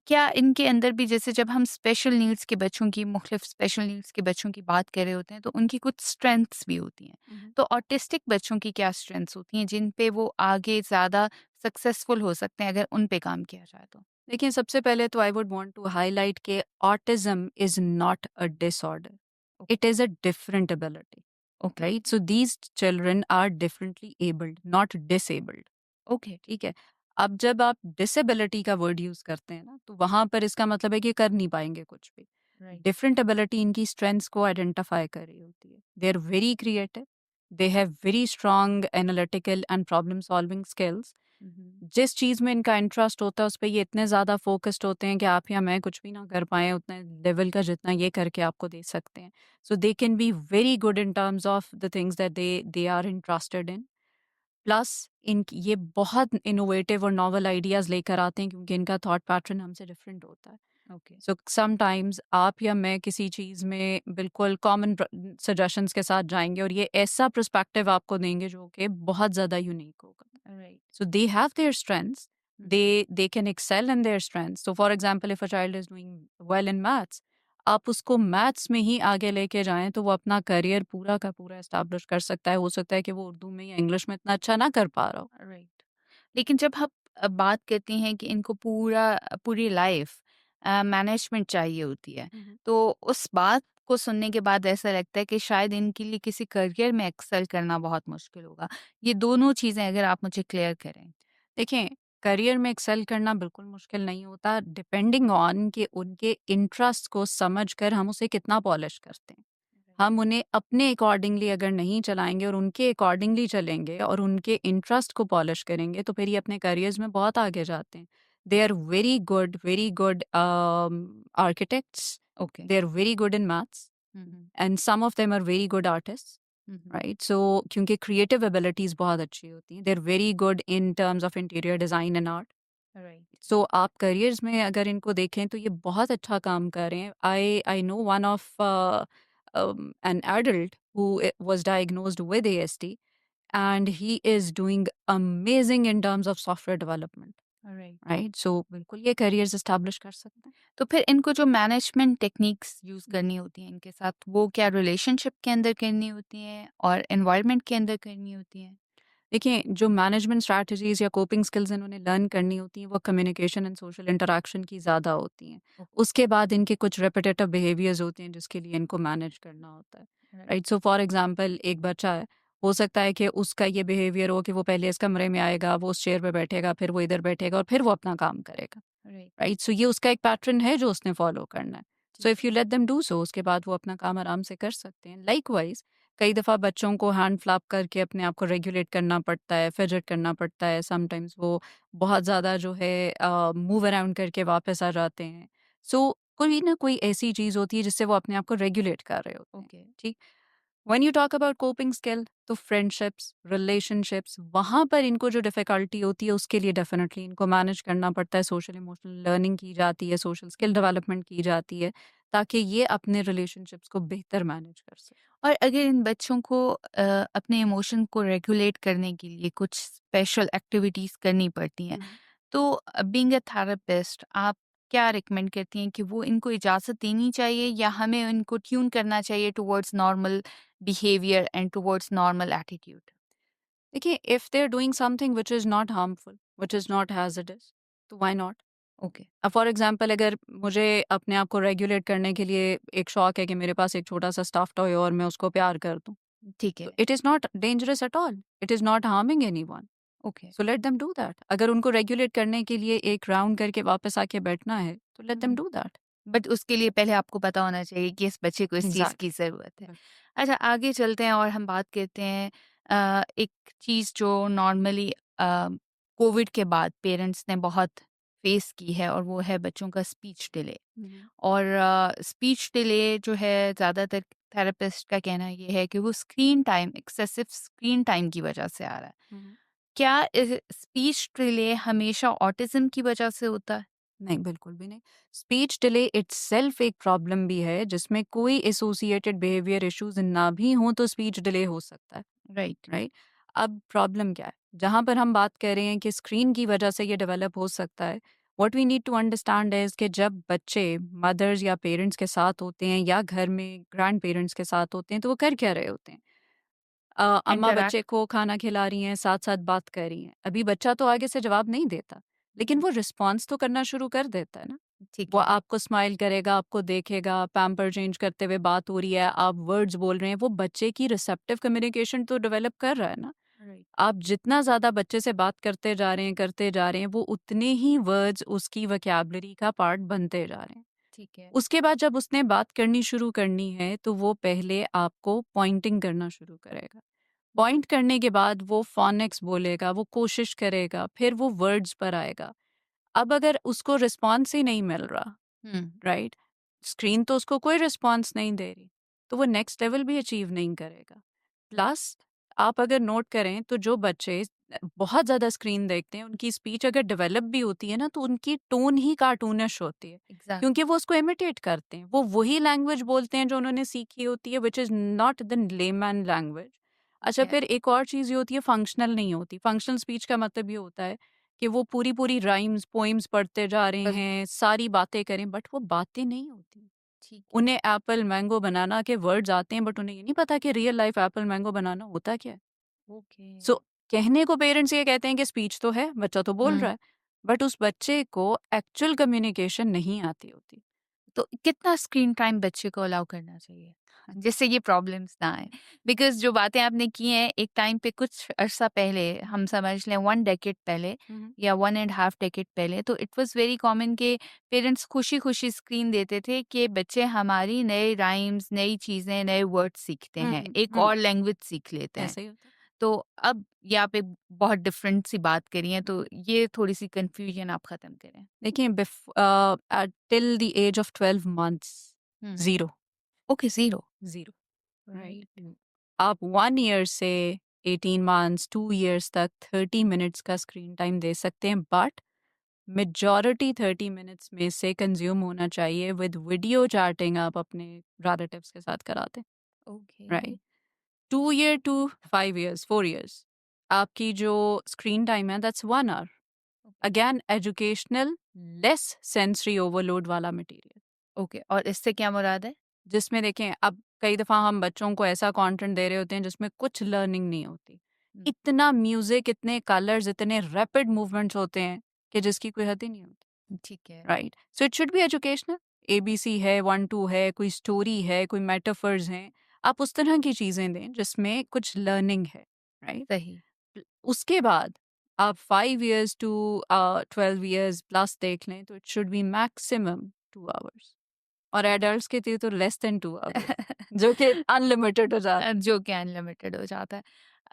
क्या इनके अंदर भी, जैसे जब हम स्पेशल नीड्स के बच्चों की, मुख्तलिफ स्पेशल नीड्स के बच्चों की बात कर रहे होते हैं, तो उनकी कुछ स्ट्रेंथ्स भी होती हैं। हुँ। तो ऑटिस्टिक बच्चों की क्या स्ट्रेंथ्स होती हैं जिन पे वो आगे ज़्यादा सक्सेसफुल हो सकते हैं अगर उन पे काम किया जाए तो? देखिए, सबसे पहले तो I would want to highlight कि autism is not a disorder, okay, it is a different ability, okay, right? So these children are differently abled, not disabled, okay, ठीक है? अब जब आप डिसेबिलिटी का वर्ड यूज़ करते हैं ना, तो वहाँ पर इसका मतलब है कि कर नहीं पाएँगे कुछ भी। राइट। डिफरेंट एबिलिटी इनकी स्ट्रेंथ्स को आइडेंटिफाई कर रही होती है। They are very creative, they have very strong analytical and problem solving skills. Hmm, hmm. जिस चीज़ में इनका इंटरेस्ट होता है उस पे ये इतने ज़्यादा फ़ोकस्ड होते हैं कि आप या मैं कुछ भी ना कर पाएँ उतने लेवल का जितना ये करके आपको दे सकते हैं। So they can be very good in terms of the things that they are interested in. Plus इन ये बहुत इनोवेटिव और नॉवल आइडियाज़ लेकर आते हैं क्योंकि इनका थॉट पैटर्न हमसे डिफरेंट होता है। ओके, सो समटाइम्स आप या मैं किसी चीज़ में बिल्कुल कॉमन सजेशंस के साथ जाएँगे और ये ऐसा पर्सपेक्टिव आपको देंगे जो कि बहुत ज़्यादा यूनिक होगा। Right. So they have their strengths. Hmm, They can excel in their strengths. So for example, if a child is doing well in maths, आप उसको मैथ्स में ही आगे लेके जाएँ तो वो अपना करियर पूरा का पूरा एस्टैब्लिश कर सकता है। हो सकता है कि वो उर्दू में या इंग्लिश में इतना अच्छा ना कर पा रहा हो। राइट। लेकिन जब हम बात करते हैं कि इनको पूरी लाइफ मैनेजमेंट चाहिए होती है, हुँ, हुँ। तो उस बात को सुनने के बाद ऐसा लगता है कि शायद इनके लिए किसी करियर में एक्सेल करना बहुत मुश्किल होगा। ये दोनों चीज़ें अगर आप मुझे क्लियर करें। देखिए, करियर में एक्सेल करना बिल्कुल मुश्किल नहीं होता, डिपेंडिंग ऑन कि उनके इंटरेस्ट को समझकर हम उसे कितना पॉलिश करते हैं। हम उन्हें अपने अकॉर्डिंगली अगर नहीं चलाएँगे और उनके अकॉर्डिंगली चलेंगे और उनके इंटरेस्ट को पॉलिश करेंगे, तो फिर ये अपने करियर्स में बहुत आगे जाते हैं। They are very good architects, okay. They are very good in maths hmm, hmm. And some of them are very good artists, hmm, hmm. Right? So क्योंकि क्रिएटिव एबिलिटीज़ बहुत अच्छी होती हैं। They are very good in terms of interior design and art. Right, so आप careers में अगर इनको देखें तो ये बहुत अच्छा काम कर रहे हैं। I know one of an adult who was diagnosed with ASD and he is doing amazing in terms of software development, right. Right? So बिल्कुल ये करियर्स एस्टैब्लिश कर सकते हैं। तो फिर इनको जो मैनेजमेंट टेक्निक्स यूज़ हम्म। करनी होती हैं इनके साथ, वो क्या रिलेशनशिप के अंदर करनी होती हैं और एनवायरनमेंट के अंदर करनी होती हैं? देखिए, जो मैनेजमेंट स्ट्रैटेजीज़ या कोपिंग स्किल्स इन्होंने लर्न करनी होती हैं, वो कम्युनिकेशन एंड सोशल इंटरैक्शन की ज़्यादा होती हैं। ओके, उसके बाद इनके कुछ रिपिटेटिव बिहेवियर्स होते हैं, जिसके लिए इनको मैनेज करना होता है, right, right? So for example एक बच्चा है, हो सकता है कि उसका ये बिहेवियर हो कि वो पहले इस कमरे में आएगा, वो उस चेयर पे बैठेगा, फिर वो इधर बैठेगा और फिर वो अपना काम करेगा, राइट, राइट? सो ये उसका एक पैटर्न है जो उसने फ़ॉलो करना है। सो ठीक if you let them do so, उसके बाद वो अपना काम आराम से कर सकते हैं। लाइकवाइज़ कई दफ़ा बच्चों को हैंड फ्लैप करके अपने आप को रेगुलेट करना पड़ता है, फिजेट करना पड़ता है, समटाइम्स वो बहुत ज़्यादा जो है मूव अराउंड करके वापस आ जाते हैं। सो कोई ना कोई ऐसी चीज़ होती है जिससे वो अपने आप को रेगुलेट कर रहे होते हैं, ओके, ठीक? When you talk about coping skill, तो फ्रेंडशिप्स, रिलेशनशिप्स, वहाँ पर इनको जो डिफ़िकल्टी होती है उसके लिए डेफ़िनेटली इनको मैनेज करना पड़ता है, सोशल इमोशनल लर्निंग की जाती है, सोशल स्किल डेवलपमेंट की जाती है, ताकि ये अपने रिलेशनशिप्स को बेहतर मैनेज कर सकें। और अगर इन बच्चों को अपने इमोशन को रेगुलेट करने के लिए कुछ स्पेशल एक्टिविटीज़ करनी पड़ती हैं, हुँ। तो बीइंग अ थेरेपिस्ट आप क्या रिकमेंड करती हैं कि वो इनको इजाज़त देनी चाहिए या हमें इनको ट्यून करना चाहिए towards normal behaviour and towards normal attitude? देखिए, if they are doing something which is not harmful, which is not hazardous, तो व्हाई नॉट? ओके, अब फॉर एग्ज़ाम्पल, अगर मुझे अपने आप को रेगुलेट करने के लिए एक शौक है कि मेरे पास एक छोटा-सा स्टफ़ टॉय हो और मैं उसको प्यार कर दूँ, ठीक तो है, it is not dangerous at all, it is not harming anyone, okay. So let them do that. अगर उनको रेगुलेट करने के लिए एक राउंड करके वापस आके बैठना है, तो let them hmm. Do that. But उसके लिए पहले आपको पता होना चाहिए कि इस बच्चे को इस चीज़ की एग्ज़ैक्टली। ज़रूरत है। बिल्कुल। अच्छा, आगे चलते हैं और हम बात करते हैं एक चीज़ जो नॉर्मली कोविड के बाद पेरेंट्स ने बहुत फेस की है और वो है बच्चों का स्पीच डिले। हुँ, हुँ। और स्पीच डिले जो है ज़्यादातर थेरेपिस्ट का कहना ये है कि वो screen time excessive screen time की वजह से आ रहा है। हुँ, हुँ। क्या स्पीच डिले हमेशा ऑटिज़्म की वजह से होता है? नहीं, बिल्कुल भी नहीं। स्पीच डिले इटसेल्फ एक प्रॉब्लम भी है, जिसमें कोई एसोसिएटेड बिहेवियर इश्यूज़ ना भी हों तो स्पीच डिले हो सकता है, राइट। राइट? अब प्रॉब्लम क्या है? जहाँ पर हम बात कर रहे हैं कि स्क्रीन की वजह से ये डेवलप हो सकता है, what we need to understand is कि जब बच्चे मदर्स या पेरेंट्स के साथ होते हैं या घर में ग्रैंड-पेरेंट्स के साथ होते हैं, तो वो कर क्या रहे होते हैं? अम्मा बच्चे इंटरैक्ट। को खाना खिला रही हैं, साथ-साथ बात कर रही हैं। अभी बच्चा तो आगे से जवाब नहीं देता, लेकिन हुँ, वो रिस्पॉन्स तो करना शुरू कर देता है ना। ठीक वो है। आपको स्माइल करेगा, आपको देखेगा, पैम्पर चेंज करते हुए बात हो रही है, आप वर्ड्स बोल रहे हैं, वो बच्चे की रिसेप्टिव कम्युनिकेशन तो डेवलप कर रहा है ना। राइट, आप जितना ज़्यादा बच्चे से बात करते जा रहे हैं, वो उतने ही वर्ड्स उसकी वोकैब्युलरी का पार्ट बनते जा रहे हैं। ठीक है। उसके बाद जब उसने बात करनी शुरू करनी है, तो वो पहले आपको पॉइंटिंग करना शुरू करेगा। पॉइंट करने के बाद वो फ़ोनेक्स बोलेगा, वो कोशिश करेगा, फिर वो वर्ड्स पर आएगा। अब अगर उसको रिस्पॉन्स ही नहीं मिल रहा, हुँ, राइट? स्क्रीन तो उसको कोई रिस्पॉन्स नहीं दे रही, तो वो नेक्स्ट लेवल भी अचीव नहीं करेगा। प्लस आप अगर नोट करें तो जो बच्चे बहुत ज़्यादा स्क्रीन देखते हैं, उनकी स्पीच अगर डेवलप भी होती है ना, तो उनकी टोन ही कार्टूनिश होती है, एग्ज़ैक्टली, क्योंकि वो उसको इमिटेट करते हैं। वो वही लैंग्वेज बोलते हैं जो उन्होंने सीखी होती है, which is not the layman language. ठीक अच्छा, है। फिर एक और चीज़ ये होती है, फंक्शनल नहीं होती। फंक्शनल स्पीच का मतलब ये होता है कि वो पूरी-पूरी राइम्स, पोएम्स पढ़ते जा रहे पर हैं, सारी बातें करें, बट वो बातें नहीं होती। ठीक है। उन्हें एप्पल, मैंगो, बनाना के वर्ड्स आते हैं, बट उन्हें ये नहीं पता कि रियल लाइफ एप्पल, मैंगो, बनाना होता क्या है? ओके। सो कहने को पेरेंट्स ये कहते हैं कि स्पीच तो है, बच्चा तो बोल रहा हुँ, है, बट उस बच्चे को एक्चुअल कम्युनिकेशन नहीं आती होती। तो कितना स्क्रीन टाइम बच्चे को अलाउ करना चाहिए? जिससे ये प्रॉब्लम्स ना आएँ? बिकॉज़ जो बातें आपने की हैं, एक टाइम पे कुछ अरसा पहले हम समझ लें 1 डेकेड पहले हुँ, हुँ। या 1 एंड हाफ डेकेड पहले, तो इट वाज़ वेरी कॉमन कि पेरेंट्स खुशी-खुशी स्क्रीन देते थे कि बच्चे हमारी नए राइम्स, नई चीज़ें, नए वर्ड्स सीखते हुँ, हैं, हुँ, एक हुँ। और लैंग्वेज सीख लेते हैं। ऐसा ही होता है। तो अब ये आप एक बहुत डिफरेंट सी बात करी है, तो ये थोड़ी-सी कन्फ्यूजन आप ख़त्म करें। देखिए, till the age of 12 months, hmm, 0, okay 0। 0, right? Right. आप 1 ईयर से 18 मंथ्स, 2 इयर्स तक 30 मिनट्स का स्क्रीन टाइम दे सकते हैं, बट मेजॉरिटी 30 मिनट्स में से कंज्यूम होना चाहिए विद वीडियो चैटिंग आप अपने रिलेटिव्स के साथ कराते हैं, okay, right? 2 year to 5 years, 4 years, आपकी जो स्क्रीन टाइम है that's 1 hour. Okay, again educational, less sensory overload वाला मटेरियल, ओके और इससे क्या मुराद है? जिसमें देखें, अब कई दफ़ा हम बच्चों को ऐसा कंटेंट दे रहे होते हैं जिसमें कुछ लर्निंग नहीं होती। हुँ, इतना म्यूज़िक, इतने कलर्स, इतने रैपिड मूवमेंट्स होते हैं कि जिसकी कोई हद ही नहीं होती। ठीक है। Right, so it should be educational. ABC है, 1 2 है, कोई स्टोरी है, कोई मेटाफर्स हैं, आप उस तरह की चीज़ें दें जिसमें कुछ लर्निंग है, राइट? सही। उसके बाद आप 5 इयर्स टू 12 इयर्स प्लस देख लें तो it should be maximum 2 hours, और एडल्ट्स के लिए तो लेस देन 2 आवर्स, जो कि अनलिमिटेड हो जाता जो कि अनलिमिटेड हो जाता है।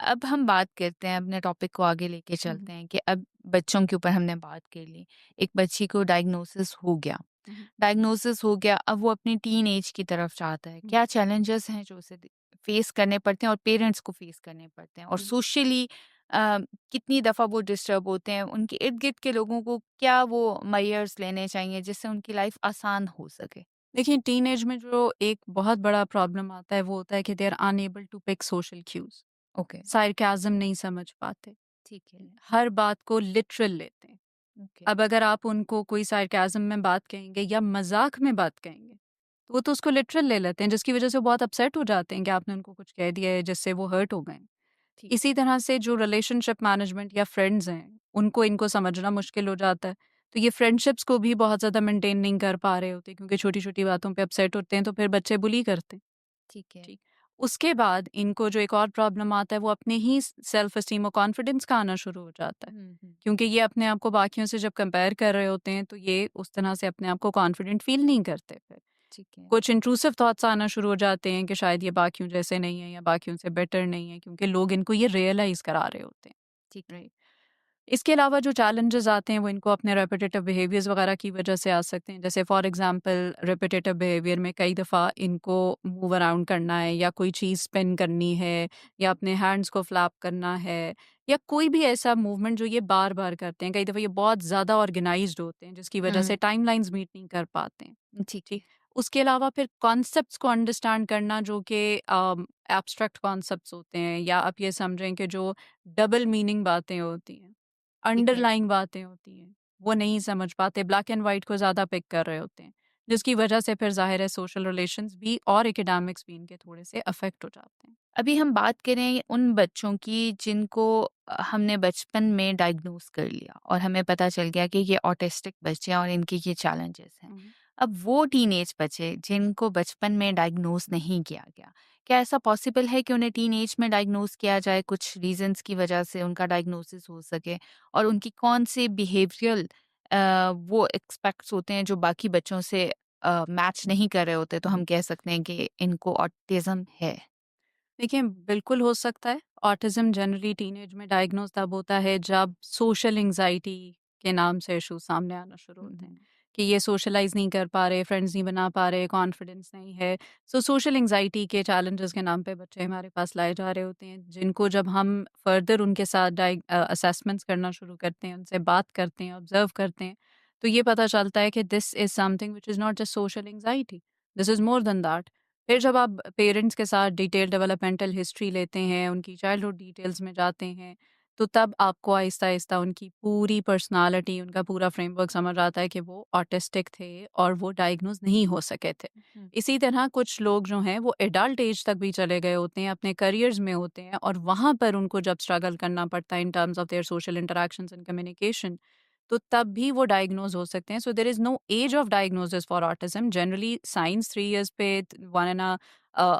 अब हम बात करते हैं अपने टॉपिक को आगे लेके है। चलते हैं कि अब बच्चों के ऊपर हमने बात कर ली। एक बच्ची को डायग्नोसिस हो गया। हुँ, हुँ, डायग्नोसिस हो गया, अब वो अपनी टीन एज की तरफ चाहता है। हुँ। क्या चैलेंजेस हैं जो उसे फेस करने पड़ते हैं और पेरेंट्स को फेस करने पड़ते हैं, और सोशली कितनी दफ़ा वो डिस्टर्ब होते हैं, उनके इर्द-गिर्द के लोगों को क्या वो मेजर्स लेने चाहिए जिससे उनकी लाइफ आसान हो सके? देखिए टीनेज में जो एक बहुत बड़ा प्रॉब्लम आता है वो होता है कि they are unable to pick social cues. Okay, sarcasm नहीं समझ पाते। ठीक है। हर बात को लिटरल लेते हैं। ओके, अब अगर आप उनको कोई सार्केज़्म में बात कहेंगे या मज़ाक में बात कहेंगे, तो वो तो उसको लिटरल ले लेते हैं, जिसकी वज़ह से वो बहुत अपसेट हो जाते हैं कि आपने उनको कुछ कह दिया है जिससे वो हर्ट हो गए हैं। ठीक इसी तरह से जो रिलेशनशिप मैनेजमेंट या फ्रेंड्स हैं, उनको इनको समझना मुश्किल हो जाता है। तो ये फ्रेंडशिप्स को भी बहुत ज़्यादा मेंटेन नहीं कर पा रहे होते क्योंकि छोटी-छोटी बातों पे अपसेट होते हैं, तो फिर बच्चे बुली करते हैं। ठीक है। ठीक। उसके बाद इनको जो एक और प्रॉब्लम आता है वो अपने ही सेल्फ एस्टीम और कॉन्फिडेंस का आना शुरू हो जाता है। हुँ। क्योंकि ये अपने आप को बाकियों से जब कंपेयर कर रहे होते हैं तो ये उस तरह से अपने आप को कॉन्फिडेंट फील नहीं करते फिर। ठीक है, कुछ इंट्रूसिव थॉट्स आना शुरू हो जाते हैं कि शायद ये बाकियों जैसे नहीं है या बाकियों से बेटर नहीं है क्योंकि लोग इनको ये रियलाइज़ करा रहे होते हैं। ठीक है। राइट। इसके अलावा जो चैलेंजेस आते हैं वो इनको अपने रेपिटेटिव बिहेवियर्स वगैरह की वजह से आ सकते हैं। जैसे फॉर एग्जांपल रेपिटेटिव बिहेवियर में कई दफ़ा इनको मूव अराउंड करना है या कोई चीज़ स्पिन करनी है या अपने हैंड्स को फ्लैप करना है या कोई भी ऐसा मूवमेंट जो ये बार-बार करते हैं। कई दफ़ा ये बहुत ज़्यादा ऑर्गेनाइज़्ड होते हैं जिसकी वजह हुँ, से टाइमलाइन्स मीट नहीं कर पाते हैं। ठीक ठीक। है। उसके अलावा फिर कॉन्सेप्ट्स को अंडरस्टैंड करना जो कि एब्स्ट्रैक्ट कॉन्सेप्ट्स होते हैं या आप ये समझें कि जो डबल मीनिंग बातें होती हैं, ठीक है। अंडरलाइंग बातें होती हैं, वो नहीं समझ पाते, ब्लैक एंड व्हाइट को ज़्यादा पिक कर रहे होते हैं, जिसकी वजह से फिर ज़ाहिर है सोशल रिलेशंस भी और एकेडमिक्स भी इनके थोड़े से अफेक्ट हो जाते हैं। अभी हम बात करें उन बच्चों की जिनको हमने बचपन में डायग्नोस कर लिया और हमें पता चल गया कि ये ऑटिस्टिक बच्चे हैं और इनके ये चैलेंजेस हैं। हुँ। अब वो टीनेज बच्चे जिनको बचपन में डायग्नोस नहीं किया गया, क्या ऐसा पॉसिबल है कि उन्हें टीनेज में डायग्नोस किया जाए, कुछ रीजंस की वजह से उनका डायग्नोसिस हो सके? और उनकी कौन से बिहेवियरल वो एक्सपेक्ट्स होते हैं जो बाकी बच्चों से मैच नहीं कर रहे होते, तो हम कह सकते हैं कि इनको ऑटिज्म है? देखिए, बिल्कुल हो सकता है। ऑटिज़्म जनरली टीनेज में डायग्नोज़ तब होता है जब सोशल एंग्ज़ायटी के नाम से इश्यूज़ सामने आना शुरू हुँ, होते हैं, हुँ। कि ये सोशलाइज़ नहीं कर पा रहे, फ्रेंड्स नहीं बना पा रहे, कॉन्फिडेंस नहीं है। सो सोशल एंग्ज़ायटी के चैलेंजेस के नाम पे बच्चे हमारे पास लाए जा रहे होते हैं, जिनको जब हम फर्दर उनके साथ असेसमेंट्स करना शुरू करते हैं, उनसे बात करते हैं, ऑब्ज़र्व करते हैं, तो ये पता चलता है कि this is something which is not just social anxiety, this is more than that. फिर जब आप पेरेंट्स के साथ डिटेल डेवलपमेंटल हिस्ट्री लेते हैं, उनकी चाइल्डहुड डिटेल्स में जाते हैं, तो तब आपको आहिस्ता-आहिस्ता उनकी पूरी पर्सनैलिटी, उनका पूरा फ्रेमवर्क समझ आता है कि वो ऑटिस्टिक थे और वो डायग्नोज़ नहीं हो सके थे। हुँ। इसी तरह कुछ लोग जो हैं वो एडल्ट एज तक भी चले गए होते हैं, अपने करियर्स में होते हैं और वहाँ पर उनको जब स्ट्रगल करना पड़ता है in terms of their social interactions and communication, तो तब भी वो डायग्नोज़ हो सकते हैं। So there is no age of diagnosis for autism. Generally since 3 years पे 1 एंड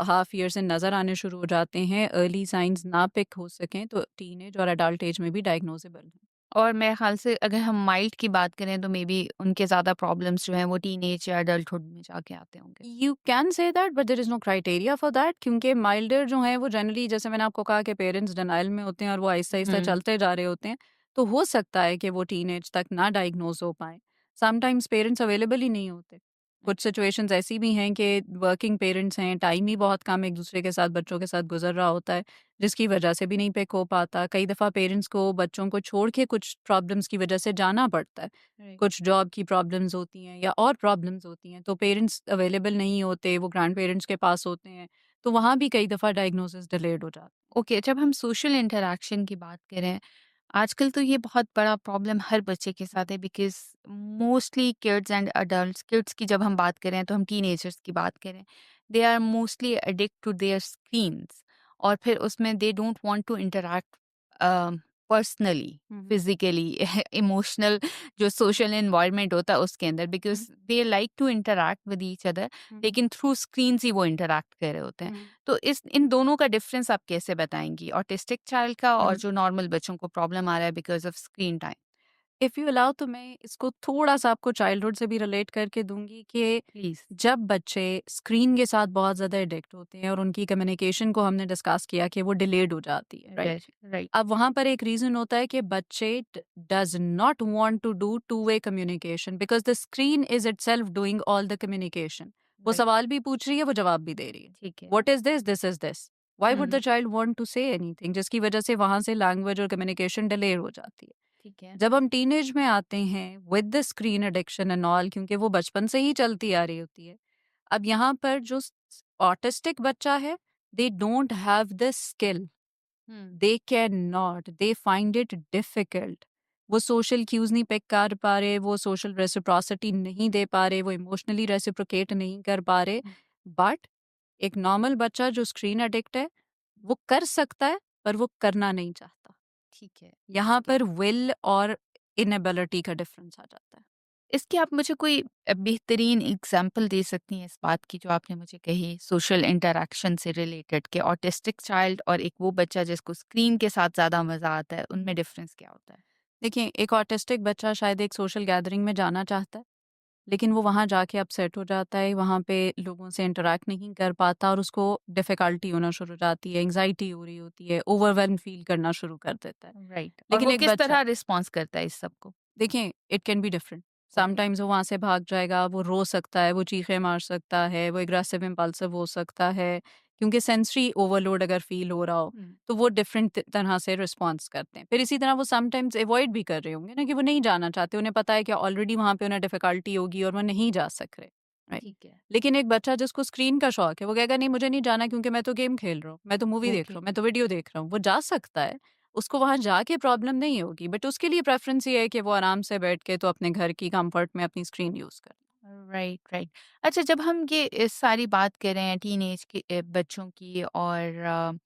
हाफ ईयर से नज़र आने शुरू हो जाते हैं। अर्ली साइंस ना पिक हो सकें तो टीनेज और एडल्ट एज में भी डायग्नोजेबल हैं। और मेरे ख़्याल से अगर हम माइल्ड की बात करें तो मेबी उनके ज़्यादा प्रॉब्लम्स जो हैं वो टीनेज या एडल्टहुड में जाके आते होंगे। You can say that but there is no criteria for that क्योंकि माइल्डर जो हैं वो जनरली जैसे मैंने आपको कहा कि पेरेंट्स डिनायल में होते हैं और वो आहिस्ता-आहिस्ता हुँ, चलते जा रहे होते हैं, तो हो सकता है कि वो टीनेज तक ना डायग्नोज़ हो पाएँ। समटाइम्स पेरेंट्स अवेलेबल ही नहीं होते। कुछ अच्छा। सिचुएशंस ऐसी भी हैं कि वर्किंग पेरेंट्स हैं, टाइम ही बहुत कम एक-दूसरे के साथ बच्चों के साथ गुज़र रहा होता है, जिसकी वजह से भी नहीं पिक हो पाता। कई दफ़ा पेरेंट्स को बच्चों को छोड़ के कुछ प्रॉब्लम्स की वजह से जाना पड़ता है। राइट। कुछ जॉब की प्रॉब्लम्स होती हैं या और प्रॉब्लम्स होती हैं, तो पेरेंट्स अवेलेबल नहीं होते, वो ग्रैंड-पेरेंट्स के पास होते हैं, तो वहाँ भी कई दफ़ा डायग्नोसिस डिलेड हो जाता है। ओके, जब हम सोशल इंटरैक्शन की बात करें, आजकल तो ये बहुत बड़ा प्रॉब्लम हर बच्चे के साथ है because mostly kids and adults, kids की जब हम बात करें तो हम टीनेजर्स की बात करें, they are mostly addict to their screens, और फिर उसमें they don't want to interact personally, hmm, hmm. Physically, emotional जो सोशल एनवायरनमेंट होता है उसके अंदर, hmm, because they like to interact with each other, hmm, लेकिन थ्रू स्क्रीन्स ही वो इंटरैक्ट कर रहे होते हैं। हुँ, तो इस इन दोनों का डिफरेंस आप कैसे बताएँगी? ऑटिस्टिक चाइल्ड का और हुँ। जो नॉर्मल बच्चों को प्रॉब्लम आ रहा है because of screen time? If you allow तो मैं इसको थोड़ा-सा आपको चाइल्डहुड से भी रिलेट करके दूँगी कि प्लीज़। जब बच्चे स्क्रीन के साथ बहुत ज़्यादा एडिक्ट होते हैं और उनकी कम्युनिकेशन को हमने डिस्कस किया कि वो डिलेड हो जाती है, राइट? Right, right. अब वहाँ पर एक रीज़न होता है कि बच्चे does not want to do two way communication because the screen is itself doing all the communication. वो राइट। सवाल भी पूछ रही है, वो जवाब भी दे रही है। ठीक है। What is this? This is this. Why would the hmm, child want to say anything? जिसकी वजह से वहाँ से लैंग्वेज और कम्युनिकेशन डिले हो जाती है। ठीक है। जब हम टीनेज में आते हैं with the screen addiction and all, क्योंकि वो बचपन से ही चलती आ रही होती है। अब यहाँ पर जो ऑटिस्टिक बच्चा है, they don't have the skill, hmm, they can not, they find it difficult. वो सोशल क्यूज नहीं पिक कर पा रहे, वो सोशल रेसिप्रोसिटी नहीं दे पा रहे, वो इमोशनली रेसिप्रोकेट नहीं कर पा रहे। हुँ, बट एक नॉर्मल बच्चा जो स्क्रीन एडिक्ट है, वो कर सकता है, पर वो करना नहीं चाहता। ठीक है, यहाँ ठीक है। पर विल और इनएबिलिटी का डिफरेंस आ जाता है। इसकी आप मुझे कोई बेहतरीन एग्ज़ाम्पल दे सकती हैं इस बात की जो आपने मुझे कही सोशल इंटरैक्शन से रिलेटेड कि ऑटिस्टिक चाइल्ड और एक वो बच्चा जिसको स्क्रीन के साथ ज़्यादा मज़ा आता है, उनमें डिफ़रेंस क्या होता है? देखिए, एक ऑटिस्टिक बच्चा शायद एक सोशल गैदरिंग में जाना चाहता है, लेकिन वो वहाँ जाके अपसेट हो जाता है, वहाँ पे लोगों से इंटरैक्ट नहीं कर पाता और उसको डिफ़िकल्टी होना शुरू हो जाती है, एंग्ज़ायटी हो रही होती है, ओवरवेल्म फ़ील करना शुरू कर देता है। राइट, और लेकिन वो एक किस बच्चा, तरह रिस्पॉन्स करता है इस सब को? देखिए, it can be different. Okay. Sometimes वो वहाँ से भाग जाएगा, वो रो सकता है, वो चीखें मार सकता है, वो एग्रेसिव इम्पल्सिव हो सकता है, क्योंकि सेंसरी ओवरलोड अगर फ़ील हो रहा हो, हुँ, तो वो डिफरेंट तरह से रिस्पॉन्स करते हैं। फिर इसी तरह वो समटाइम्स अवॉइड भी कर रहे होंगे ना, कि वो नहीं जाना चाहते, उन्हें पता है कि ऑलरेडी वहाँ पे उन्हें डिफ़िकल्टी होगी और वो नहीं जा सक रहे, राइट? ठीक है, लेकिन एक बच्चा जिसको स्क्रीन का शौक है, वो कहेगा नहीं मुझे नहीं जाना क्योंकि मैं तो गेम खेल रहा हूँ, मैं तो मूवी देख रहा ओके, हूँ, मैं तो वीडियो देख रहा हूँ। वो जा सकता है, उसको वहाँ जाके प्रॉब्लम नहीं होगी, बट उसके लिए प्रेफ़रेंस ये है कि वो आराम से बैठ के तो अपने घर की कम्फ़र्ट में अपनी स्क्रीन यूज़ करे। Right, right. अच्छा, जब हम ये सारी बात कर रहे हैं टीनेज के बच्चों की और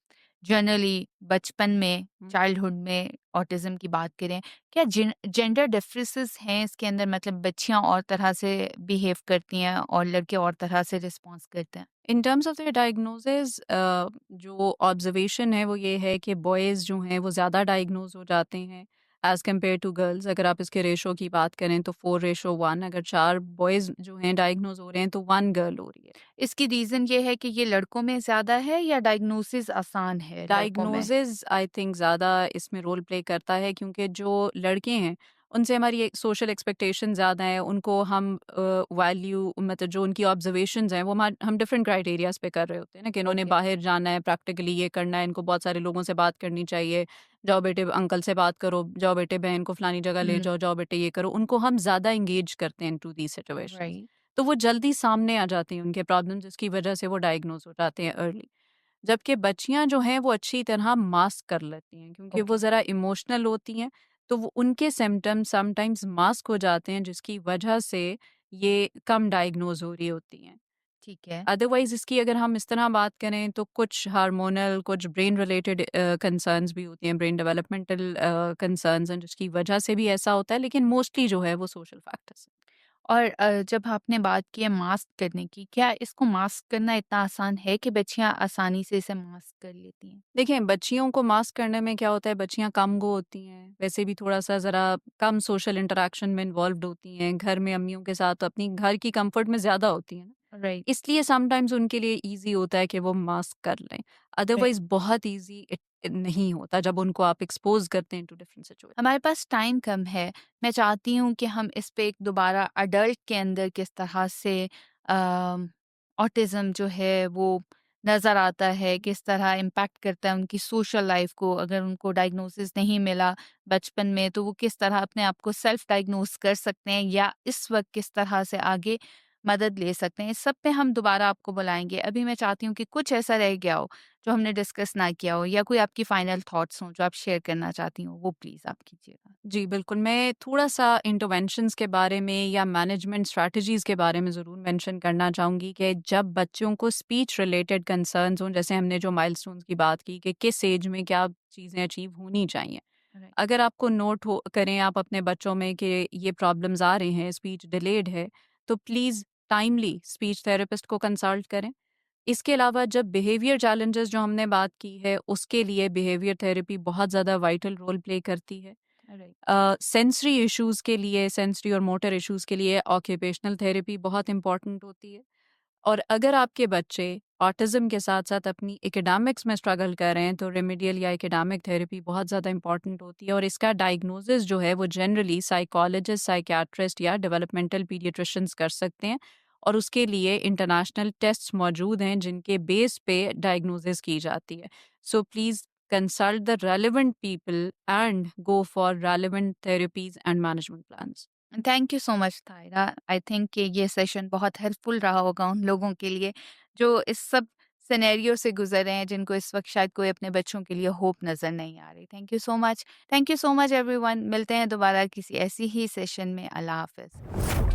जनरली बचपन में, हुँ। चाइल्डहुड में ऑटिज़्म की बात करें, क्या जेंडर डिफरेंसेस हैं इसके अंदर? मतलब बच्चियाँ और तरह से बिहेव करती हैं और लड़के और तरह से रिस्पॉन्स करते हैं? इन टर्म्स ऑफ द डायग्नोसिस, जो ऑब्जर्वेशन है वो ये है कि बॉयज़ जो हैं वो ज़्यादा डायग्नोज़ हो जाते हैं एज़ कम्पेयर टू गर्ल्स। अगर आप इसके रेशो की बात करें तो 4:1, अगर 4 बॉयज़ जो हैं डायग्नोज़ हो रहे हैं तो 1 गर्ल हो रही है। इसकी रीज़न ये है कि ये लड़कों में ज़्यादा है या डायग्नोसिस आसान है लड़कों में? डायग्नोसिस आई थिंक ज़्यादा इसमें रोल प्ले करता है, क्योंकि जो लड़के हैं उनसे हमारी एक सोशल एक्सपेक्टेशन ज़्यादा है, उनको हम वैल्यू, मतलब जो उनकी ऑब्जर्वेशंस हैं वो हम डिफरेंट क्राइटेरियाज पे कर रहे होते हैं ना, कि इन्होंने ओके। बाहर जाना है, प्रैक्टिकली ये करना है, इनको बहुत सारे लोगों से बात करनी चाहिए, जाओ बेटे अंकल से बात करो, जाओ बेटे बहन को फलानी जगह ले हुँ, जाओ, जाओ बेटे ये करो, उनको हम ज़्यादा इंगेज करते हैं टू दी सिचुएशंस। राइट, तो वो जल्दी सामने आ जाती हैं उनके प्रॉब्लम, जिसकी वजह से वो डायग्नोज हो जाते हैं अर्ली। जबकि बच्चियाँ जो हैं वो अच्छी तरह मास्क कर लेती हैं, क्योंकि वो ओके, ज़रा इमोशनल होती हैं, तो वो उनके सिम्पटम्स समटाइम्स मास्क हो जाते हैं, जिसकी वजह से ये कम डायग्नोज़ हो रही होती हैं। ठीक है। अदरवाइज़ इसकी अगर हम इस तरह बात करें तो कुछ हार्मोनल, कुछ ब्रेन रिलेटेड कंसर्न्स भी होती हैं, ब्रेन डेवलपमेंटल कंसर्न्स हैं, जिसकी वजह से भी ऐसा होता है, लेकिन मोस्टली जो है वो सोशल फैक्टर्स हैं। और जब आपने बात की है मास्क करने की, क्या इसको मास्क करना इतना आसान है कि बच्चियाँ आसानी से इसे मास्क कर लेती हैं? देखिए, बच्चियों को मास्क करने में क्या होता है, बच्चियाँ कम गो होती हैं, वैसे भी थोड़ा-सा ज़रा कम सोशल इंटरैक्शन में इन्वॉल्व्ड होती हैं, घर में अम्मियों के साथ अपनी घर की कम्फर्ट में ज़्यादा होती हैं ना, राइट, इसलिए समटाइम्स उनके लिए ईज़ी होता है कि वो मास्क कर लें। राइट। अदरवाइज़ बहुत ईज़ी इट नहीं होता जब उनको आप एक्सपोज़ करते हैं टू डिफरेंट सिचुएशन। हमारे पास टाइम कम है। मैं चाहती हूँ कि हम इस पे एक दोबारा एडल्ट के अंदर किस तरह से ऑटिज़्म जो है वो नज़र आता है, किस तरह इम्पैक्ट करता है उनकी सोशल लाइफ़ को। अगर उनको डायग्नोसिस नहीं मिला बचपन में तो वो किस तरह अपने आप को सेल्फ डायग्नोस कर सकते हैं या इस वक़्त किस तरह से आगे मदद ले सकते हैं। इस सब पे हम दोबारा आपको बुलाएँगे। अभी मैं चाहती हूँ कि कुछ ऐसा रह गया हो जो हमने डिस्कस ना किया हो या कोई आपकी फाइनल थॉट्स हों जो आप शेयर करना चाहती हो, वो प्लीज़ आप कीजिएगा। जी, बिल्कुल, मैं थोड़ा-सा इंटरवेंशंस के बारे में या मैनेजमेंट स्ट्रैटेजीज़ के बारे में ज़रूर मेंशन करना चाहूँगी, कि जब बच्चों को स्पीच रिलेटेड कंसर्न्स हों, जैसे हमने जो माइलस्टोन्स की बात की कि किस एज में क्या चीज़ें अचीव होनी चाहिए। राइट, अगर आपको नोट हो करें आप अपने बच्चों में कि ये प्रॉब्लम्स आ रहे हैं, स्पीच डिलेड है, तो प्लीज़ टाइमली स्पीच थेरेपिस्ट को कंसल्ट करें। इसके अलावा जब बिहेवियर चैलेंजेस जो हमने बात की है, उसके लिए बिहेवियर थेरेपी बहुत ज़्यादा वाइटल रोल प्ले करती है। राइट, सेंसरी इश्यूज़ के लिए, सेंसरी और मोटर इश्यूज़ के लिए ऑक्यूपेशनल थेरेपी बहुत इम्पॉर्टेंट होती है। और अगर आपके बच्चे ऑटिज़्म के साथ-साथ अपनी एकेडमिक्स में स्ट्रगल कर रहे हैं, तो रेमेडियल या एकेडमिक थेरेपी बहुत ज़्यादा इम्पॉर्टेंट होती है, और इसका डायग्नोसिस जो है वो जनरली साइकोलॉजिस्ट, साइकियाट्रिस्ट या डेवलपमेंटल पीडियाट्रिशियंस कर सकते हैं। और उसके लिए इंटरनेशनल टेस्ट मौजूद हैं जिनके बेस पे डायग्नोसिस की जाती है। So please consult the relevant people and go for relevant therapies and management plans. Thank you so much तायरा। I think कि ये सेशन बहुत हेल्पफुल रहा होगा उन लोगों के लिए जो इस सब सिनेरियो से गुजर रहे हैं, जिनको इस वक्त शायद कोई अपने बच्चों के लिए होप नज़र नहीं आ रही। Thank you so much. Thank you so much everyone. मिलते हैं दोबारा किसी ऐसी ही सेशन में। अल्लाह हाफ़िज़।